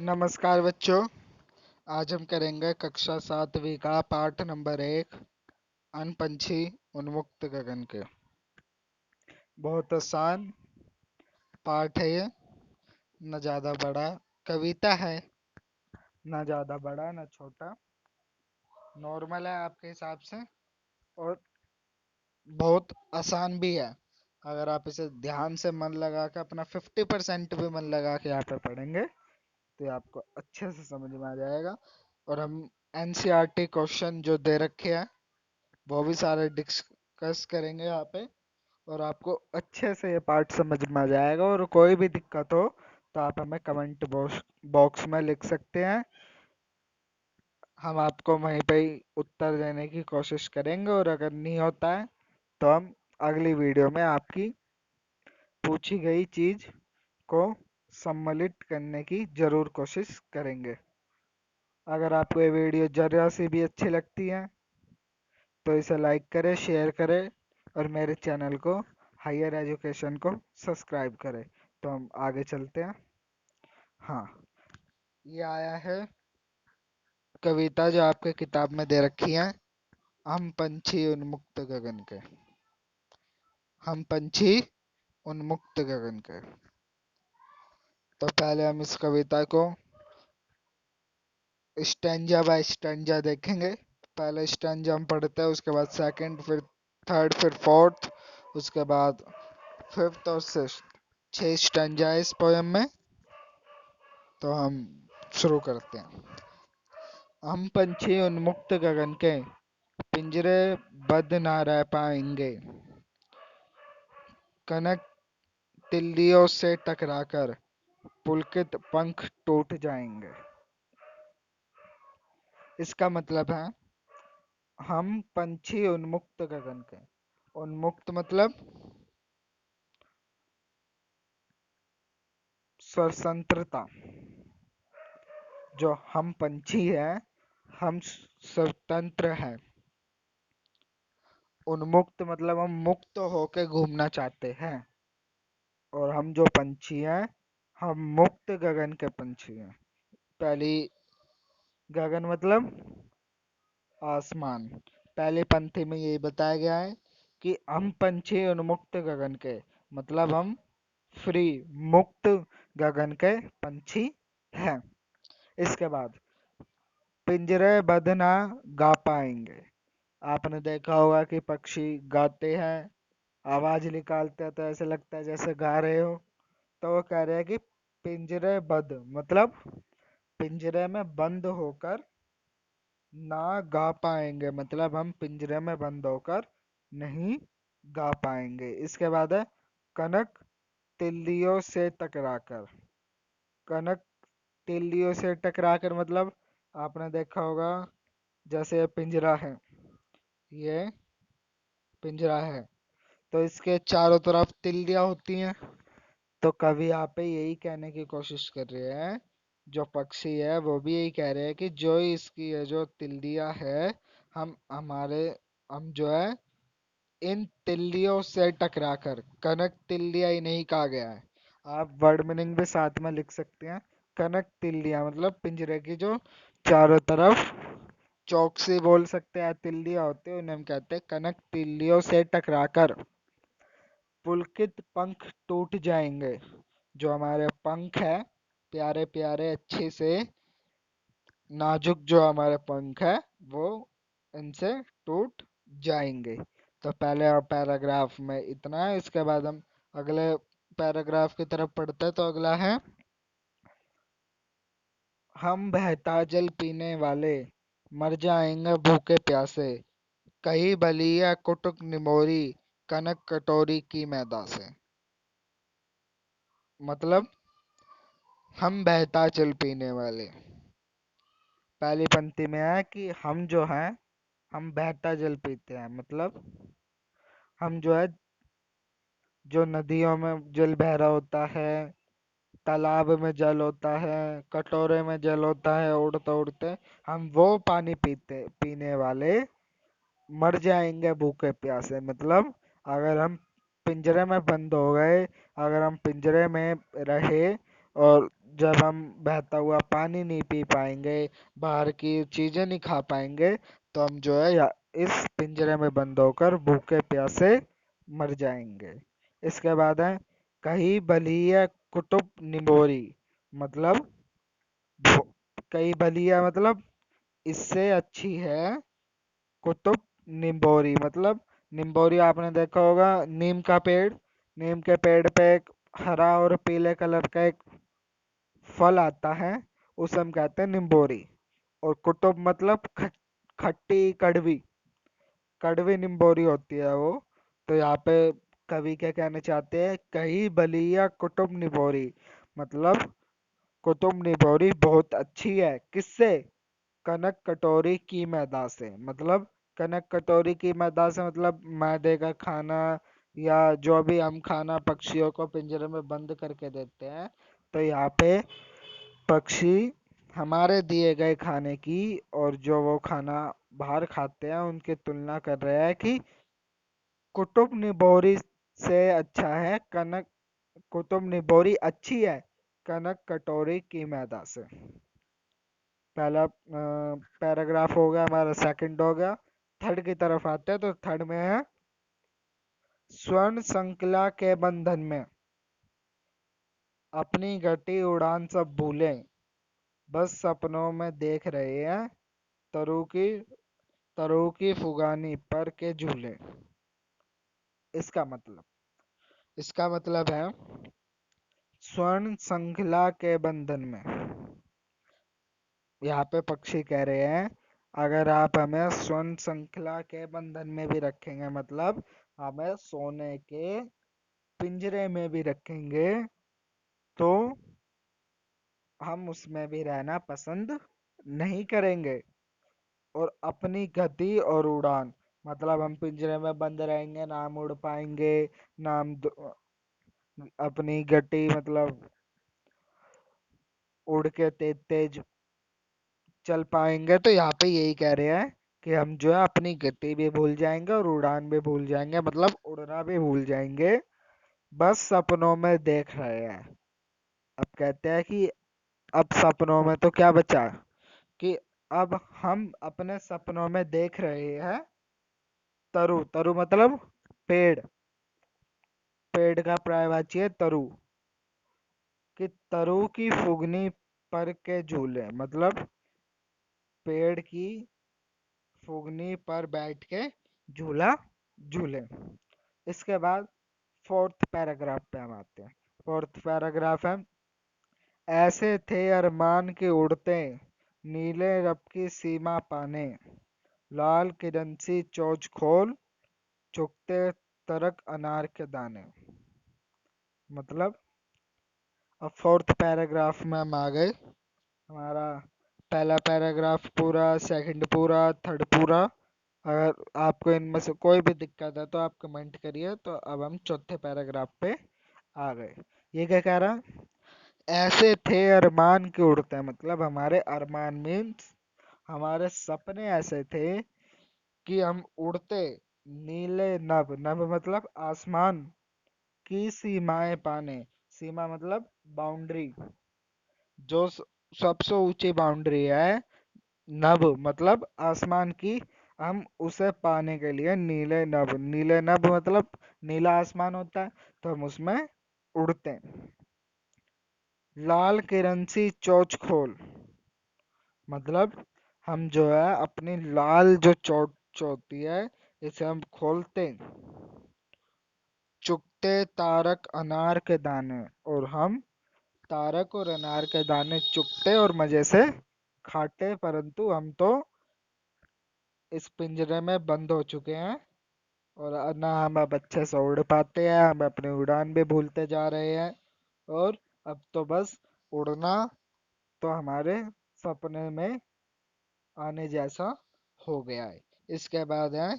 नमस्कार बच्चों। आज हम करेंगे कक्षा 7वीं का पाठ नंबर 1 अनपंछी उन्मुक्त गगन के। बहुत आसान पाठ है ये, न ज़्यादा बड़ा। कविता है, न ज़्यादा बड़ा न छोटा, नॉर्मल है आपके हिसाब से और बहुत आसान भी है। अगर आप इसे ध्यान से मन लगा के अपना 50% भी मन लगा के यहाँ पे पढ़ेंगे तो ये आपको अच्छे से समझ में आ जाएगा। और हम एनसीईआरटी क्वेश्चन जो दे रखे हैं वो भी सारे डिस्कस करेंगे यहाँ पे, और आपको अच्छे से ये पार्ट समझ में आ जाएगा। और कोई भी दिक्कत हो तो आप हमें कमेंट बॉक्स में लिख सकते हैं, हम आपको वहीं पे ही उत्तर देने की कोशिश करेंगे। और अगर नहीं होता है तो हम अगली वीडियो में आपकी पूछी गई चीज को सम्मिलित करने की जरूर कोशिश करेंगे। अगर आपको ये वीडियो जरा सी भी अच्छी लगती है तो इसे लाइक करें, शेयर करें और मेरे चैनल को हायर एजुकेशन को सब्सक्राइब करें। तो हम आगे चलते हैं। हाँ, ये आया है कविता जो आपके किताब में दे रखी है, हम पंछी उन्मुक्त गगन के। हम पंछी उन्मुक्त गगन के। तो पहले हम इस कविता को स्टैंजा बाय स्टैंजा देखेंगे। पहले स्टैंजा हम पढ़ते हैं, उसके बाद सेकंड, फिर थर्ड, फिर फोर्थ, उसके बाद फिफ्थ और सिक्स्थ। 6 स्टैंजा है इस पोयम में। तो हम शुरू करते हैं। हम पंछी उन्मुक्त गगन के, पिंजरे बद्ध ना रह पाएंगे। कनक तिल्लियों से टकराकर पुलकित पंख टूट जाएंगे। इसका मतलब है हम पंछी उन्मुक्त गगन के। उन्मुक्त मतलब स्वतंत्रता। जो हम पंछी हैं, हम स्वतंत्र हैं। उन्मुक्त मतलब हम मुक्त होके घूमना चाहते हैं। और हम जो पंछी हैं, हम मुक्त गगन के पंछी हैं। पहली, गगन मतलब आसमान। पहली पंक्ति में यही बताया गया है कि हम पंछी उन्मुक्त गगन के, मतलब हम फ्री, मुक्त गगन के पंछी हैं। इसके बाद पिंजरे बद्ध ना गा पाएंगे। आपने देखा होगा कि पक्षी गाते हैं, आवाज निकालते हैं तो ऐसे लगता है जैसे गा रहे हो। तो वो कह रहे हैं कि पिंजरे बद्ध मतलब पिंजरे में बंद होकर ना गा पाएंगे, मतलब हम पिंजरे में बंद होकर नहीं गा पाएंगे। इसके बाद है कनक तिल्लियों से टकराकर। कनक तिल्लियों से टकराकर मतलब आपने देखा होगा जैसे ये पिंजरा है, ये पिंजरा है तो इसके चारों तरफ तिल्लियां होती हैं। तो कवि यहाँ पे यही कहने की कोशिश कर रहे हैं, जो पक्षी है वो भी यही कह रहे हैं कि जो इसकी ये जो तिल्लियां है, हम जो है इन तिल्लियों से टकराकर, कनक तिल्लियां ही नहीं कहा गया है, आप वर्ड मीनिंग भी साथ में लिख सकते हैं। कनक तिल्लियां मतलब पिंजरे की जो चारों तरफ चौकसी बोल सकते हैं तिल्लियां होते हैं, उन्हें हम कहते हैं कनक तिल्लियों से टकराकर पुलकित पंख टूट जाएंगे। जो हमारे पंख है, प्यारे प्यारे अच्छे से नाजुक जो हमारे पंख है, वो इनसे टूट जाएंगे। तो पहले पैराग्राफ में इतना है। इसके बाद हम अगले पैराग्राफ की तरफ पढ़ते हैं। तो अगला है, हम बहता जल पीने वाले मर जाएंगे भूखे प्यासे। कहीं बलिया कुटुक निमोरी कनक कटोरी की मैदा से। मतलब हम बहता जल पीने वाले, पहली पंक्ति में है कि हम जो हैं, हम बहता जल पीते हैं, मतलब हम जो है, जो नदियों में जल बह रहा होता है, तालाब में जल होता है, कटोरे में जल होता है, उड़ते उड़ते हम वो पानी पीने वाले मर जाएंगे भूखे प्यासे। मतलब अगर हम पिंजरे में बंद हो गए, अगर हम पिंजरे में रहे और जब हम बहता हुआ पानी नहीं पी पाएंगे, बाहर की चीजें नहीं खा पाएंगे, तो हम जो है इस पिंजरे में बंद होकर भूखे प्यासे मर जाएंगे। इसके बाद है कही बलिया कुतुब निबोरी, मतलब कई बलिया मतलब इससे अच्छी है कुतुब निम्बोरी, मतलब निम्बोरी आपने देखा होगा, नीम का पेड़, नीम के पेड़ पे एक हरा और पीले कलर का एक फल आता है, उसे हम कहते हैं निम्बोरी। और कुतुब मतलब खट्टी कड़वी, कड़वी निम्बोरी होती है वो। तो यहाँ पे कवि क्या कहना चाहते हैं, कही बलिया कुतुब निबोरी, मतलब कुतुब निबोरी बहुत अच्छी है, किससे? कनक कटोरी की मैदा से, मतलब कनक कटोरी की मैदा से मतलब मैदे का खाना, या जो भी हम खाना पक्षियों को पिंजरे में बंद करके देते हैं, तो यहाँ पे पक्षी हमारे दिए गए खाने की और जो वो खाना बाहर खाते हैं उनकी तुलना कर रहे हैं कि कुतुब निबोरी से अच्छा है कनक, कुतुब निबोरी अच्छी है कनक कटोरी की मैदा से। पहला पैराग्राफ हो गया हमारा, सेकंड हो गया। थर्ड की तरफ आते हैं, तो थर्ड में है स्वर्ण संकला के बंधन में अपनी घटी उड़ान सब भूले, बस सपनों में देख रहे हैं तरु की, तरु की फुगानी पर के झूले। इसका मतलब, इसका मतलब है स्वर्ण श्रृंखला के बंधन में, यहाँ पे पक्षी कह रहे हैं अगर आप हमें स्वर्ण श्रृंखला के बंधन में भी रखेंगे, मतलब हमें सोने के पिंजरे में भी रखेंगे, तो हम उसमें भी रहना पसंद नहीं करेंगे। और अपनी गति और उड़ान, मतलब हम पिंजरे में बंद रहेंगे ना, हम उड़ पाएंगे ना, हम अपनी गति मतलब उड़ के तेज तेज चल पाएंगे। तो यहाँ पे यही कह रहे हैं कि हम जो है अपनी गति भी भूल जाएंगे और उड़ान भी भूल जाएंगे, मतलब उड़ना भी भूल जाएंगे, बस सपनों में देख रहे हैं। अब कहते हैं कि अब सपनों में तो क्या बचा, कि अब हम अपने सपनों में देख रहे हैं तरु, तरु मतलब पेड़, पेड़ का पर्यायवाची है तरु, कि तरु की फुगनी पर के झूले, मतलब पेड़ की फुगनी पर बैठ के झूला झूले। इसके बाद फोर्थ पैराग्राफ पे हम आते हैं। फोर्थ पैराग्राफ है ऐसे थे अरमान के उड़ते, नीले रब की सीमा पाने, लाल किरण सी चोंच खोल, चुगते तरक अनार के दाने। मतलब अब फोर्थ पैराग्राफ में हम आ गए। हमारा पहला पैराग्राफ पूरा, सेकंड पूरा, थर्ड पूरा। अगर आपको इनमें से कोई भी दिक्कत है तो आप कमेंट करिए। तो अब हम चौथे पैराग्राफ पे आ गए। ये क्या कह रहा है, ऐसे थे अरमान के उड़ते, मतलब हमारे अरमान मीन्स हमारे सपने ऐसे थे कि हम उड़ते, नीले नभ, नभ मतलब आसमान की सीमाएं पाने, सीमा मतलब बाउंड्री, जो सबसे ऊंची बाउंड्री है, नभ मतलब आसमान की, हम उसे पाने के लिए नीले नभ, नीले नभ मतलब नीला आसमान होता है, तो हम उसमें उड़ते हैं। लाल किरण सी चोंच खोल, मतलब हम जो है अपनी लाल जो चोंच होती है इसे हम खोलते, चुगते तारक अनार के दाने, और हम तारक और अनार के दाने चुगते और मजे से खाते, परंतु हम तो इस पिंजरे में बंद हो चुके हैं और ना हम अब अच्छे से उड़ पाते हैं, हम अपनी उड़ान भी भूलते जा रहे हैं, और अब तो बस उड़ना तो हमारे सपने में आने जैसा हो गया है। इसके बाद है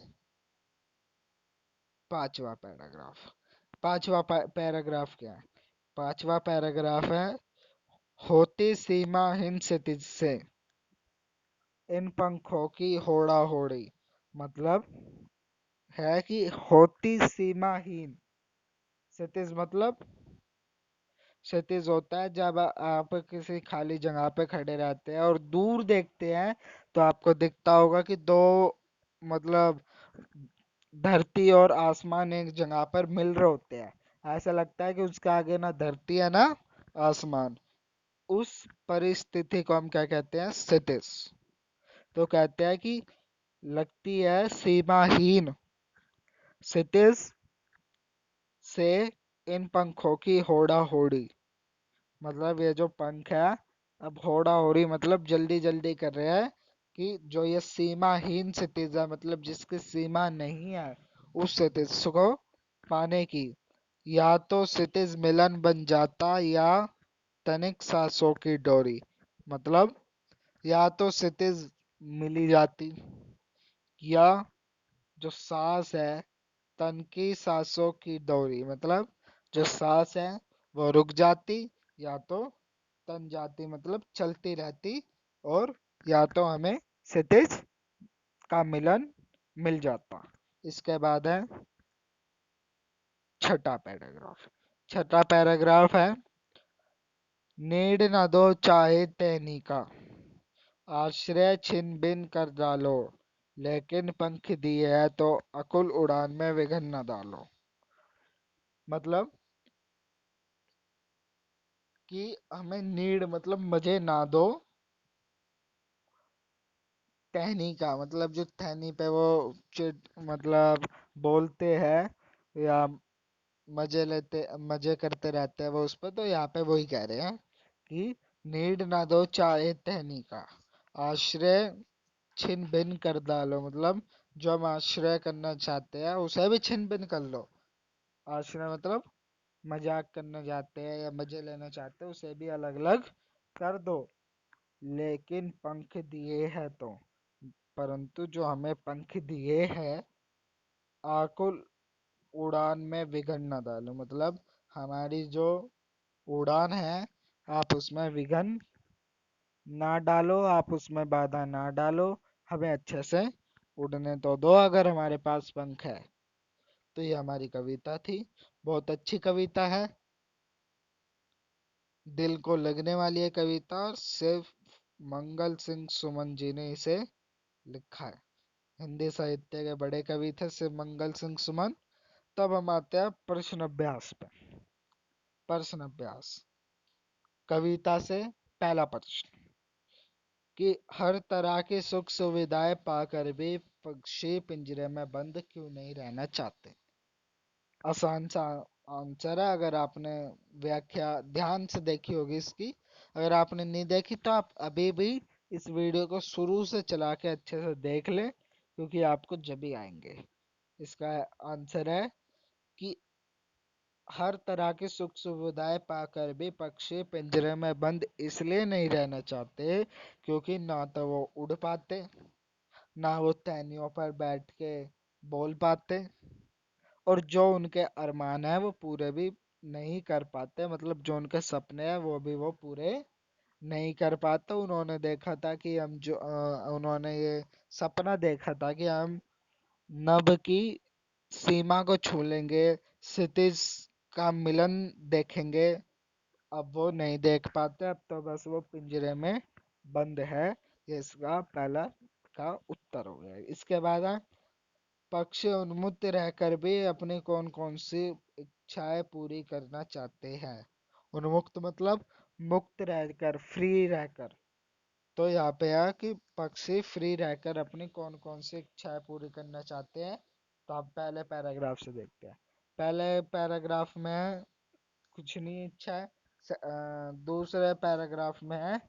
पांचवा पैराग्राफ। पांचवा पैराग्राफ क्या है, पांचवा पैराग्राफ है होती सीमाहीन क्षितिज से इन पंखों की होड़ा होड़ी, मतलब है कि होती सीमाहीन, क्षितिज मतलब क्षितिज होता है जब आप किसी खाली जगह पे खड़े रहते हैं और दूर देखते हैं तो आपको दिखता होगा कि दो, मतलब धरती और आसमान एक जगह पर मिल रहे होते हैं। ऐसा लगता है कि उसके आगे ना धरती है ना आसमान। उस परिस्थिति को हम क्या कहते हैं? क्षितिज। तो कहते हैं कि लगती है सीमाहीन क्षितिज से इन पंखों की होड़ा होड़ी। मतलब ये जो पंख है, अब होड़ा होड़ी मतलब जल्दी जल्दी कर रहे हैं कि जो ये सीमाहीन क्षितिज है, मतलब जिसकी सीमा नहीं है, उस क्षितिज को पाने की या तो क्षितिज मिलन बन जाता या तनिक सांसों की डोरी। मतलब या तो क्षितिज मिली जाती या जो सांस है, तन की सांसों की डोरी, मतलब जो सांस है वो रुक जाती या तो तन जाती, मतलब चलती रहती, और या तो हमें क्षितिज का मिलन मिल जाता। इसके बाद है छठा पैराग्राफ। छठा पैराग्राफ है, नीड न दो चाहे तैनी का, आश्रय छिन बिन कर डालो, लेकिन पंख दिए है तो अकुल उड़ान में विघन न डालो। मतलब कि हमें नीड मतलब मजे ना दो, टहनी का मतलब जो टहनी पे वो चिट मतलब बोलते हैं या मजे करते रहते हैं वो उस पर, तो यहाँ पे वही कह रहे हैं कि नीड ना दो चाहे टहनी का, आश्रय छिन भिन कर डालो। मतलब जो हम आश्रय करना चाहते हैं उसे भी छिन भिन कर लो। आश्रय मतलब मजाक करना चाहते हैं या मजे लेना चाहते हैं उसे भी अलग अलग कर दो, लेकिन पंख दिए हैं तो, परंतु जो हमें पंख दिए हैं, आकुल उड़ान में विघन न डालो। मतलब हमारी जो उड़ान है, आप उसमें विघन ना डालो, आप उसमें बाधा ना डालो, हमें अच्छे से उड़ने तो दो अगर हमारे पास पंख है। तो ये हमारी कविता थी। बहुत अच्छी कविता है, दिल को लगने वाली है कविता, और सिर्फ मंगल सिंह सुमन जी ने इसे लिखा है। हिंदी साहित्य के बड़े कवि थे शिव मंगल सिंह सुमन। तब हम आते हैं प्रश्न अभ्यास पे। प्रश्न अभ्यास, कविता से पहला प्रश्न कि हर तरह की सुख सुविधाएं पाकर भी पक्षी पिंजरे में बंद क्यों नहीं रहना चाहते? आसान सा आंसर है। अगर आपने व्याख्या ध्यान से देखी होगी इसकी, अगर आपने नहीं देखी तो आप अभी भी इस वीडियो को शुरू से चला के अच्छे से देख लें, क्योंकि आपको जब भी आएंगे। इसका आंसर है कि हर तरह की सुख सुविधाएं पाकर भी पक्षी पिंजरे में बंद इसलिए नहीं रहना चाहते क्योंकि ना तो वो उड़ पाते, ना वो टहनियों पर बैठ के बोल पाते, और जो उनके अरमान है वो पूरे भी नहीं कर पाते। मतलब जो उनके सपने हैं वो भी वो पूरे नहीं कर पाते। उन्होंने देखा था कि उन्होंने ये सपना देखा था कि हम नभ की सीमा को छू लेंगे, क्षितिज का मिलन देखेंगे। अब वो नहीं देख पाते, अब तो बस वो पिंजरे में बंद है। ये इसका पहला का उत्तर हो गया। इसके बाद है, पक्षी उन्मुक्त रहकर भी अपनी कौन कौन सी इच्छाएं पूरी करना चाहते हैं? उन्मुक्त मतलब मुक्त रहकर, फ्री रहकर। तो यहाँ पे है कि पक्षी फ्री रहकर अपनी कौन कौन सी इच्छाएं पूरी करना चाहते हैं। तो आप पहले पैराग्राफ से देखते हैं। पहले पैराग्राफ में कुछ नहीं इच्छा है। दूसरे पैराग्राफ में है,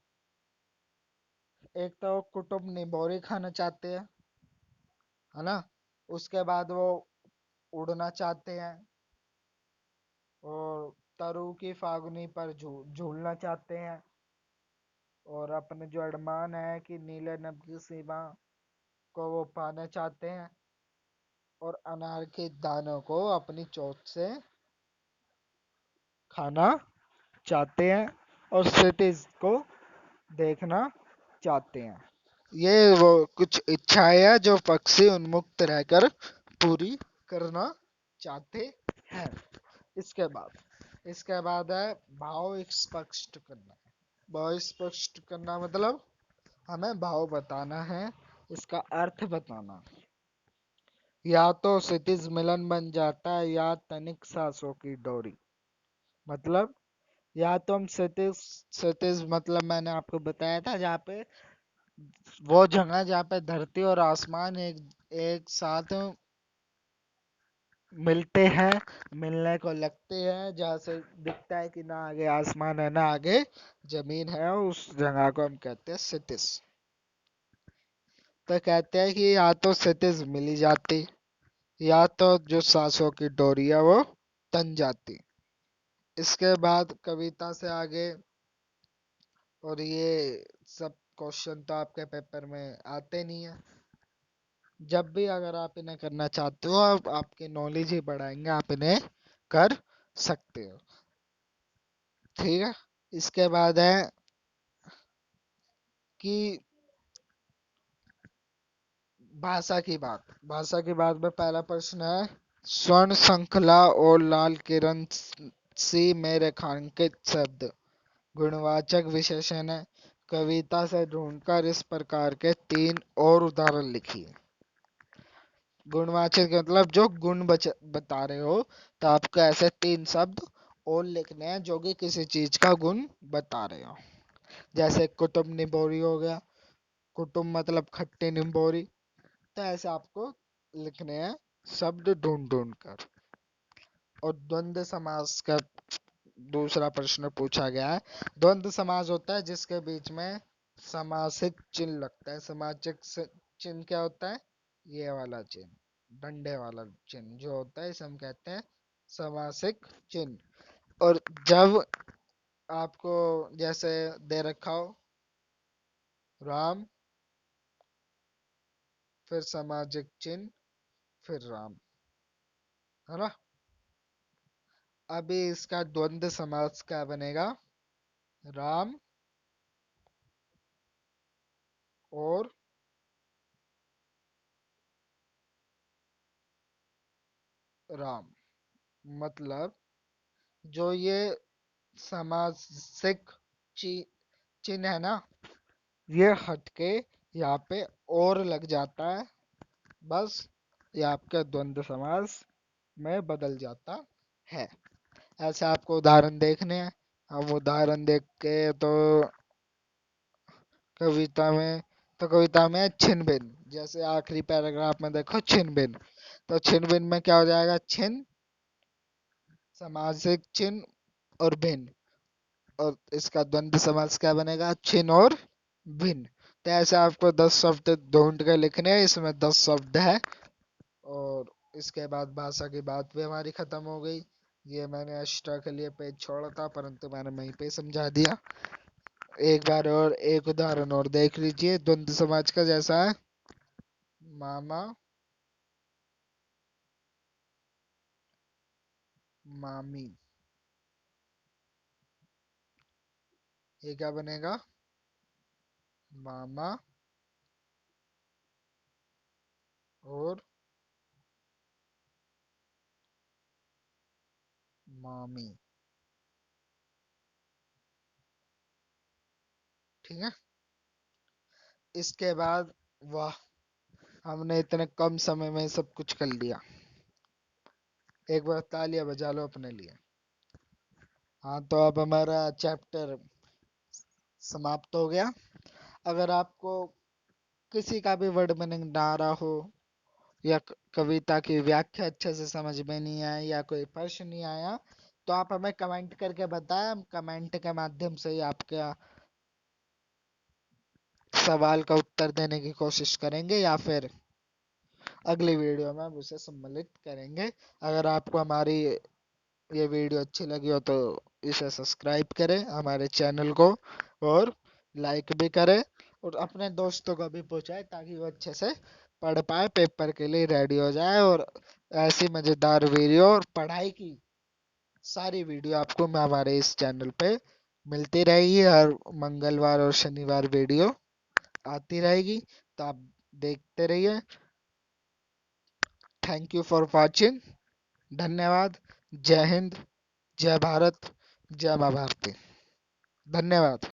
एक तो कुटुम्ब निभोरी खाना चाहते हैं, है ना। उसके बाद वो उड़ना चाहते हैं, और तरु की फागुनी पर झूलना चाहते हैं, और अपने जो अरमान है कि नीले नभ की सीमा को वो पाना चाहते हैं, और अनार के दानों को अपनी चोंच से खाना चाहते हैं, और क्षितिज को देखना चाहते हैं। ये वो कुछ इच्छाएं हैं जो पक्षी उन्मुक्त रहकर पूरी करना चाहते हैं। इसके बाद इसके बाद है भाव स्पष्ट करना। भाव स्पष्ट करना मतलब हमें भाव बताना है, इसका अर्थ बताना। या तो क्षितिज मिलन बन जाता है या तनिक सांसों की डोरी। मतलब या तो हम क्षितिज, क्षितिज मतलब मैंने आपको बताया था जहाँ पे, वो जगह जहाँ पे धरती और आसमान एक एक साथ मिलते हैं, मिलने को लगते हैं, जहाँ से दिखता है कि ना आगे आसमान है ना आगे जमीन है, उस जगह को हम कहते हैं क्षितिज। तो कहते हैं कि या तो क्षितिज मिली जाती, या तो जो सांसों की डोरी है वो तन जाती। इसके बाद कविता से आगे, और ये सब क्वेश्चन तो आपके पेपर में आते नहीं है, जब भी अगर आप इन्हें करना चाहते हो आप आपकी नॉलेज ही बढ़ाएंगे, आप इन्हें कर सकते हो। ठीक है। इसके बाद है कि भाषा की बात। भाषा की बात में पहला प्रश्न है, स्वर्ण श्रृंखला और लाल किरण सी में रेखांकित शब्द गुणवाचक विशेषण है। कविता से ढूंढकर इस प्रकार के 3 और उदाहरण लिखिए। गुणवाचक मतलब जो गुण बता रहे हो, तो आपको ऐसे 3 शब्द और लिखने हैं जो कि किसी चीज का गुण बता रहे हो। जैसे कुटुम्ब निबोरी हो गया, कुटुम्ब मतलब खट्टी निबोरी। तो ऐसे आपको लिखने हैं शब्द ढूंढ ढूंढ कर। और द्वंद्व समास का दूसरा प्रश्न पूछा गया है। द्वंद्व समास होता है जिसके बीच में समासिक चिन्ह लगता है। समासिक चिन्ह क्या होता है? ये वाला चिन्ह, डंडे वाला चिन्ह जो होता है, इसे हम कहते हैं समासिक चिन्ह। और जब आपको जैसे दे रखा हो राम, फिर सामाजिक चिन्ह, फिर राम, है ना। अभी इसका द्वंद्व समास क्या बनेगा? राम और राम। मतलब जो ये सामासिक चिन्ह है ना, ये हटके यहाँ पे और लग जाता है, बस ये आपका द्वंद्व समास में बदल जाता है। ऐसे आपको उदाहरण देखने हैं। हम उदाहरण देख के कविता में कविता में छिन भिन, जैसे आखिरी पैराग्राफ में देखो छिन भिन। तो छिन भिन में क्या हो जाएगा? छिन सामासिक चिन्ह और भिन्न, और इसका द्वंद्व समास क्या बनेगा? छिन और भिन्न। तो ऐसे आपको 10 शब्द ढूंढ के लिखने हैं, इसमें 10 शब्द है। और इसके बाद भाषा की बात भी हमारी खत्म हो गई। ये मैंने एक्स्ट्रा के लिए पेज छोड़ा था, परंतु मैंने वहीं पे समझा दिया। एक बार और एक उदाहरण और देख लीजिए द्वंद्व समाज का, जैसा है मामा मामी। ये क्या बनेगा? मामा और मामी। ठीक है। इसके बाद, वाह, हमने इतने कम समय में सब कुछ कर लिया। एक बार तालियां बजा लो अपने लिए। हाँ, तो अब हमारा चैप्टर समाप्त हो गया। अगर आपको किसी का भी वर्ड मीनिंग ना आ रहा हो, या कविता की व्याख्या अच्छे से समझ में नहीं आया, या कोई प्रश्न नहीं आया, तो आप हमें कमेंट करके बताएं। हम कमेंट के माध्यम से ही आपके सवाल का उत्तर देने की कोशिश करेंगे, या फिर अगली वीडियो में हम उसे सम्मिलित करेंगे। अगर आपको हमारी ये वीडियो अच्छी लगी हो तो इसे सब्सक्राइब करें हमारे चैनल को, और लाइक भी करें, और अपने दोस्तों को भी पहुंचाए ताकि वो अच्छे से पढ़ पाए, पेपर के लिए रेडी हो जाए। और ऐसी मजेदार वीडियो और पढ़ाई की सारी वीडियो आपको मैं हमारे इस चैनल पे मिलती रहेगी। हर मंगलवार और शनिवार वीडियो आती रहेगी, तो आप देखते रहिए। Thank you for watching. धन्यवाद। जय हिंद, जय भारत, जय माँ भारती। धन्यवाद।